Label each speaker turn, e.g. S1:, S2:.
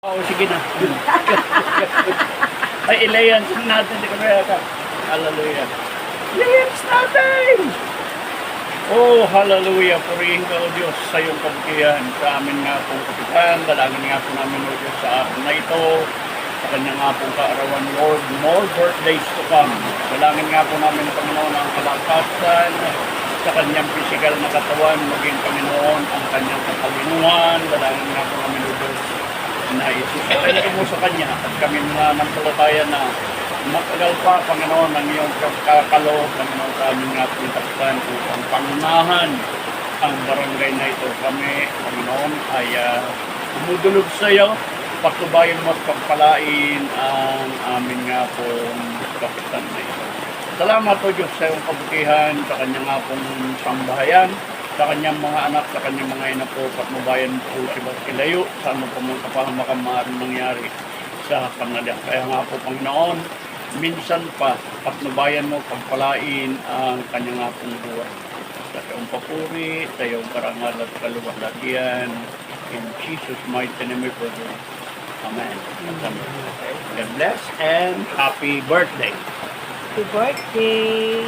S1: Oo, sige na. Ay, ilayans natin. Di ka ba ka? Hallelujah. Ilayans natin! Oh, hallelujah. Purihin ka, O Diyos, sa iyong kabutihan. Sa amin nga pong kapitan. Dalangin nga po namin, O Diyos, sa araw na ito. Sa kanya nga pong kaarawan, Lord, more birthdays to come. Dalangin nga po namin, Panginoon, ang kalakasan sa kanyang physical na katawan, maging Panginoon, ang kanyang katalinuhan. Dalangin nga po namin, O Diyos, na isusapin mo sa kanya at kami na nampalataya na matagal pa, Panginoon, ang iyong kakaloob, Panginoon, sa aming nga pong kapitan upang pangunahan ang barangay na ito. Kami, Panginoon, ay umudulog sa iyo, patubayan mo at pagpalain ang aming nga pong kapitan na ito. Salamat, O Diyos, sa iyong kabutihan, sa kanyang nga pong sambahayan, sa kanyang mga anak, sa kanyang mga inapo, patnubayan po si Basilayo, saan mo po mga kapahamakan maaaring mangyari sa Canada. Kaya nga po, Panginoon, minsan pa, patnubayan mo, pagpalain ang kanyang nga pong buhay. Sa iyong papuri, sa iyong karangal at kaluwalhatian, in Jesus' mighty name we pray. Amen. God bless and happy birthday.
S2: Happy birthday!